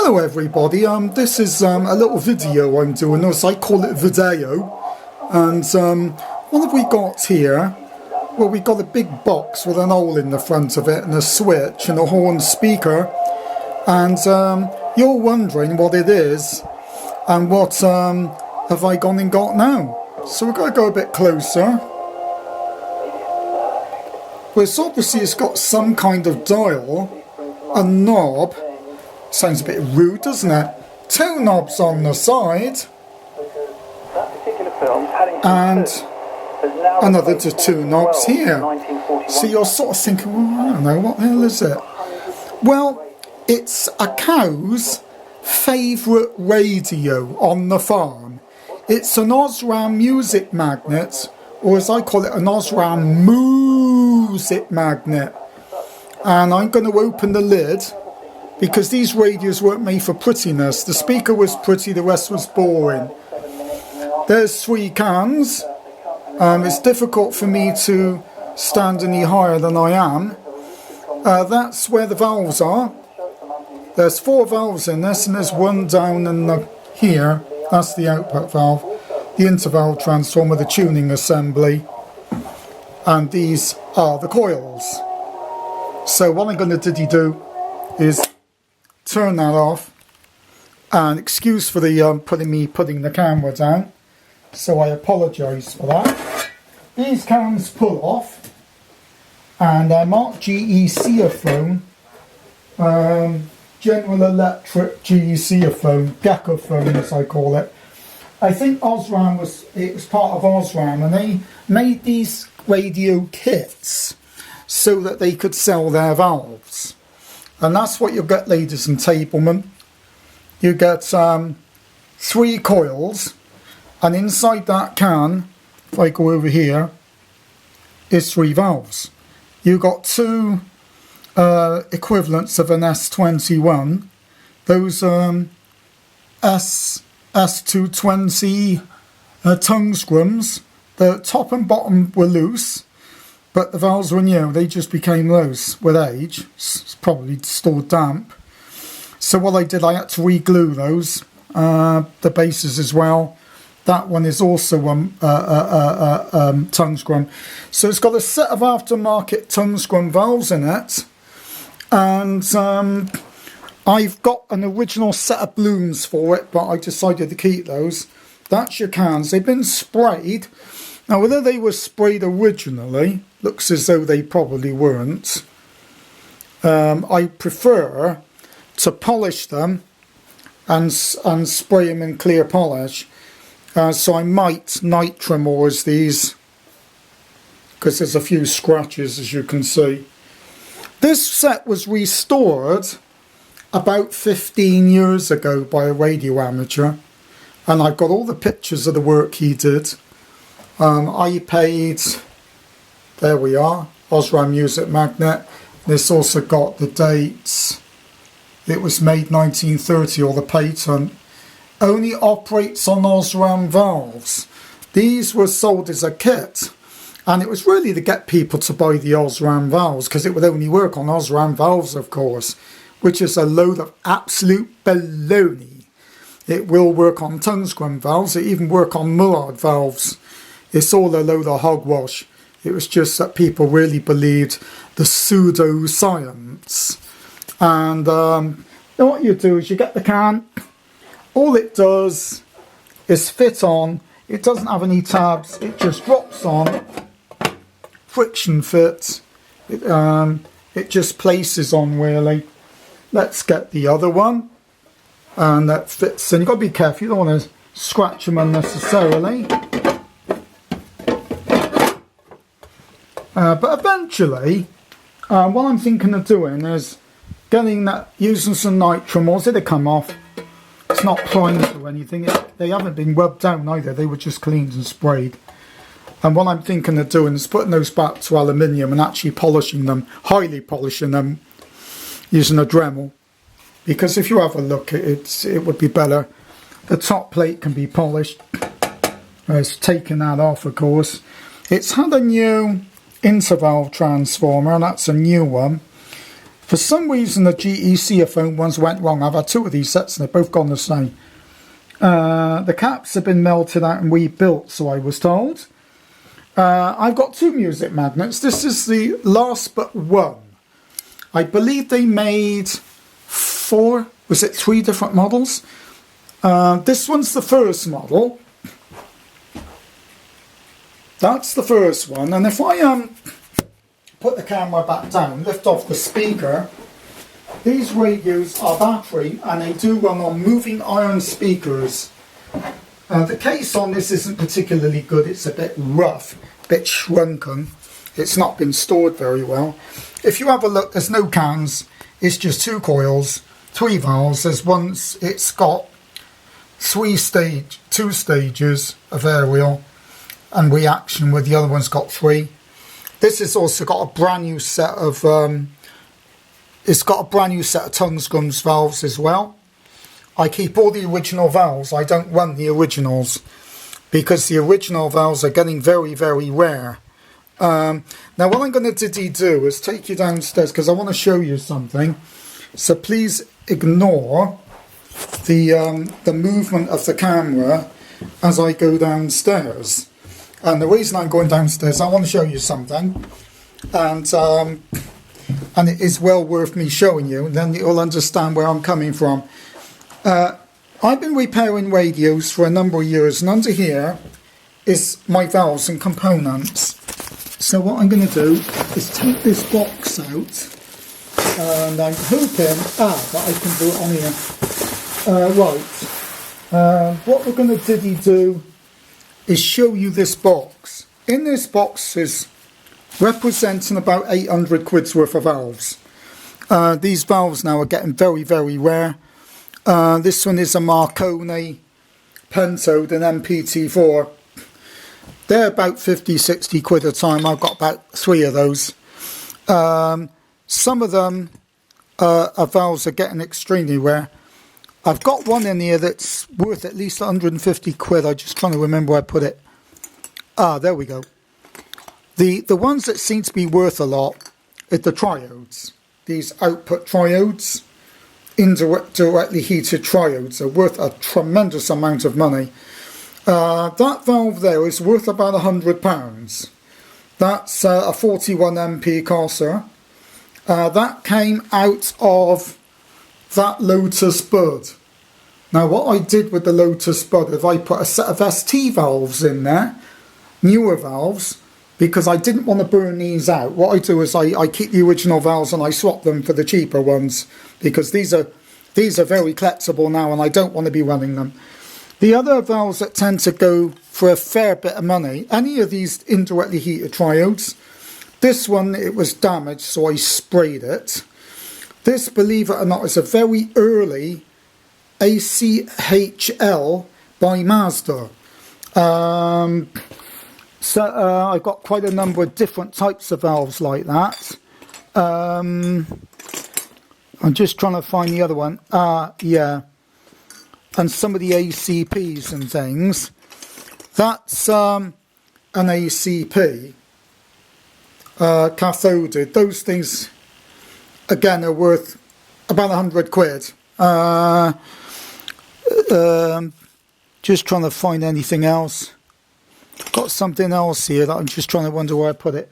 Hello everybody, this is a little video I'm doing, as I call it video, and what have we got here? Well, we've got a big box with an hole in the front of it and a switch and a horn speaker, and you're wondering what it is and what have I gone and got now. So we're going to go a bit closer. Well, it's got some kind of dial, a knob. Sounds a bit rude, doesn't it? Two knobs on the side, and another two knobs here. So you're sort of thinking, well, I don't know, what the hell is it? Well, it's a cow's favourite radio on the farm. It's an Osram music magnet, or as I call it, an Osram MOO-ZIC magnet. And I'm going to open the lid, because these radios weren't made for prettiness. The speaker was pretty, the rest was boring. There's 3 cans. It's difficult for me to stand any higher than I am. That's where the valves are. There's 4 valves in this, and there's one down in here. That's the output valve, the intervalve transformer, the tuning assembly, and these are the coils. So what I'm going to do is turn that off, and excuse for the putting the camera down, so I apologise for that. These cans pull off, and they're marked GE phone, General Electric GE phone, Gecko phone as I call it. I think Osram was part of Osram, and they made these radio kits so that they could sell their valves. And that's what you get, ladies and tablemen. You get 3 coils, and inside that can, if I go over here, is 3 valves. You got 2 equivalents of an S21. Those S220 tongue scrums. The top and bottom were loose, but the valves were new. They just became loose with age. It's probably stored damp. So what I did, I had to re-glue those, the bases as well. That one is also tongue scrum. So it's got a set of aftermarket tongue scrum valves in it, and I've got an original set of blooms for it, but I decided to keep those. That's your cans. They've been sprayed. Now, whether they were sprayed originally, looks as though they probably weren't. I prefer to polish them and spray them in clear polish. So I might nitramorse these, because there's a few scratches, as you can see. This set was restored about 15 years ago by a radio amateur, and I've got all the pictures of the work he did. I paid, there we are, Osram Music Magnet. This also got the dates. It was made 1930, or the patent. Only operates on Osram valves. These were sold as a kit, and it was really to get people to buy the Osram valves, because it would only work on Osram valves, of course, which is a load of absolute baloney. It will work on tongue scrum valves. It even work on Mullard valves. It's all a load of hogwash. It was just that people really believed the pseudo-science. And what you do is you get the can. All it does is fit on. It doesn't have any tabs. It just drops on. Friction fit. It just places on, really. Let's get the other one. And that fits in. You've got to be careful. You don't want to scratch them unnecessarily. But eventually, what I'm thinking of doing is using some nitramors. It'll come off. It's not primed or anything. They haven't been rubbed down either. They were just cleaned and sprayed. And what I'm thinking of doing is putting those back to aluminium and actually polishing them, highly polishing them, using a Dremel. Because if you have a look, it would be better. The top plate can be polished. It's taken that off, of course. It's had a new intervalve transformer, and that's a new one. For some reason, the GE Seafoam ones went wrong. I've had two of these sets and they've both gone the same. The caps have been melted out and rebuilt, so I was told. I've got two music magnets. This is the last but one. I believe they made three different models? This one's the first model. That's the first one. And if I put the camera back down, lift off the speaker, these radios are battery and they do run on moving iron speakers. The case on this isn't particularly good. It's a bit rough, a bit shrunken. It's not been stored very well. If you have a look, there's no cams. It's just two coils, three valves. There's one, it's got two stages of aerial and reaction, where the other one's got three. This has also got a brand new set of Tungscrums valves as well. I keep all the original valves. I don't run the originals because the original valves are getting very, very rare. Now what I'm going to do is take you downstairs because I want to show you something. So please ignore the movement of the camera as I go downstairs. And the reason I'm going downstairs, I want to show you something. And it is well worth me showing you, and then you'll understand where I'm coming from. I've been repairing radios for a number of years, and under here is my valves and components. So what I'm going to do is take this box out, and I'm hoping that I can do it on here. What we're going to do is show you this box. In this box is representing about 800 quid's worth of valves. These valves now are getting very, very rare. This one is a Marconi Pentode and MPT4. They're about 50, 60 quid a time. I've got about three of those. Some of them valves are getting extremely rare. I've got one in here that's worth at least 150 quid. I'm just trying to remember where I put it. There we go. The ones that seem to be worth a lot are the triodes. These output triodes, directly heated triodes, are worth a tremendous amount of money. That valve there is worth about £100. That's a 41 MP Corsair. That came out of that Lotus Bud. Now what I did with the Lotus Bud is I put a set of ST valves in there, newer valves, because I didn't want to burn these out. What I do is I keep the original valves and I swap them for the cheaper ones, because these are very collectible now and I don't want to be running them. The other valves that tend to go for a fair bit of money, any of these indirectly heated triodes, this one, it was damaged, so I sprayed it. This, believe it or not, is a very early ACHL by Mazda. I've got quite a number of different types of valves like that. I'm just trying to find the other one. Yeah. And some of the ACPs and things. That's an ACP. Cathoded. Those things, again, are worth about 100 quid. Just trying to find anything else. Got something else here that I'm just trying to wonder where I put it.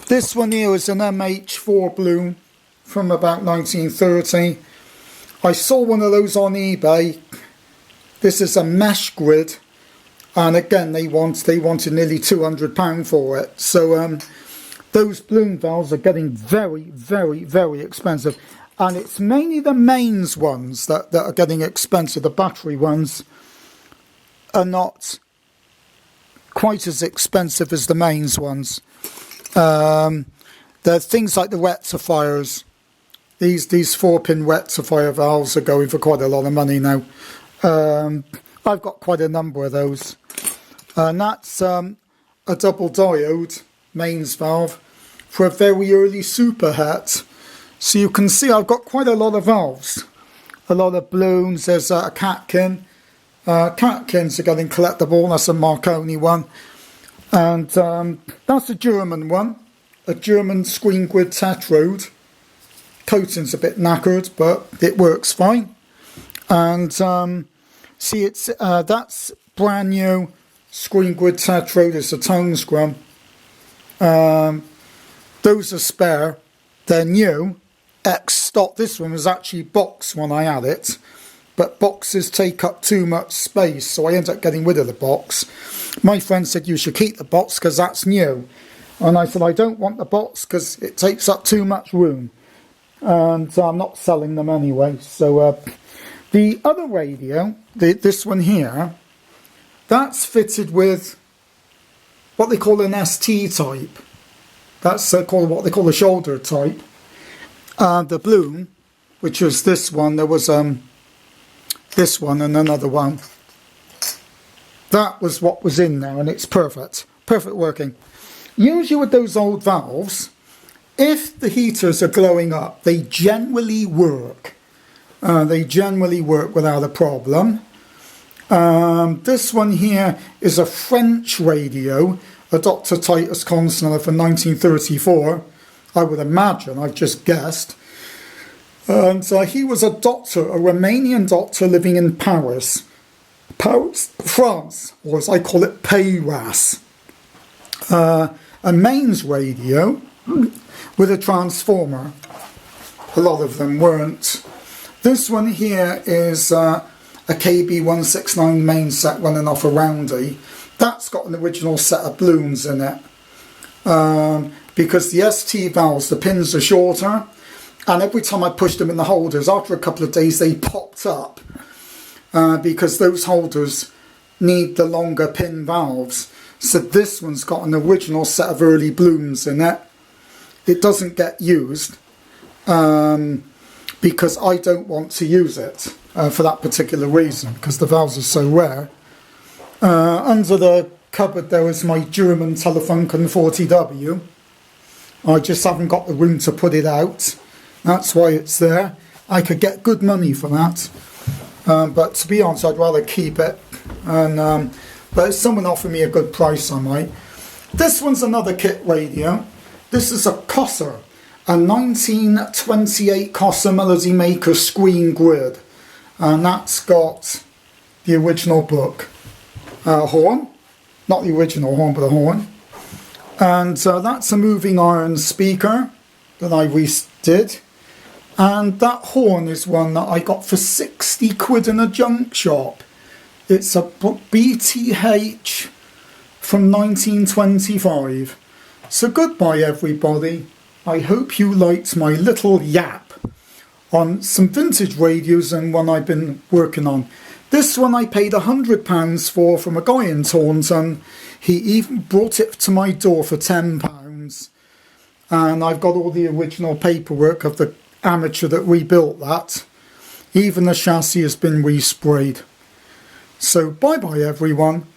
This one here is an MH4 balloon from about 1930. I saw one of those on eBay. This is a mesh grid, and again they wanted nearly £200 for it. So those balloon valves are getting very, very, very expensive, and it's mainly the mains ones that are getting expensive. The battery ones are not quite as expensive as the mains ones. There are things like the rectifiers. These 4-pin rectifier valves are going for quite a lot of money now. I've got quite a number of those. And that's a double diode mains valve for a very early super hat. So you can see I've got quite a lot of valves. A lot of balloons. There's a catkin. Catkins are getting collectible. That's a Marconi one. And that's a German one. a German screen grid tetrode. Coating's a bit knackered, but it works fine. And see, it's that's brand new screen grid tetrode. It's a tone scrum. Those are spare. They're new. Stock. This one was actually boxed when I had it, but boxes take up too much space, so I ended up getting rid of the box. My friend said you should keep the box because that's new, and I said I don't want the box because it takes up too much room, and I'm not selling them anyway. So the other radio, this one here, that's fitted with what they call an ST type. That's called what they call a shoulder type. The bloom, which was this one, there was this one and another one. That was what was in there, and it's perfect working. Usually with those old valves, if the heaters are glowing up, they generally work. They generally work without a problem. This one here is a French radio, a Dr. Titus Consoler from 1934. I would imagine, I've just guessed. And he was a doctor, a Romanian doctor living in Paris, France, or as I call it, Paris. A mains radio with a transformer. A lot of them weren't. This one here is a KB169 main set running off a roundy. That's got an original set of blooms in it. Because the ST valves, the pins are shorter, and every time I pushed them in the holders, after a couple of days they popped up, because those holders need the longer pin valves. So this one's got an original set of early blooms in it. It doesn't get used because I don't want to use it for that particular reason, because the valves are so rare. Under the cupboard there is my German Telefunken 40W. I just haven't got the room to put it out. That's why it's there. I could get good money for that. But to be honest, I'd rather keep it. And but if someone offered me a good price, I might. This one's another kit radio. This is a Kosser, a 1928 Kosser Melody Maker screen grid. And that's got the original book. Horn. Not the original horn, but a horn. And that's a moving iron speaker that I redid. And that horn is one that I got for 60 quid in a junk shop. It's a BTH from 1925. So goodbye everybody. I hope you liked my little yap on some vintage radios and one I've been working on. This one I paid £100 for from a guy in Taunton. He even brought it to my door for £10. And I've got all the original paperwork of the amateur that rebuilt that. Even the chassis has been resprayed. So bye bye everyone.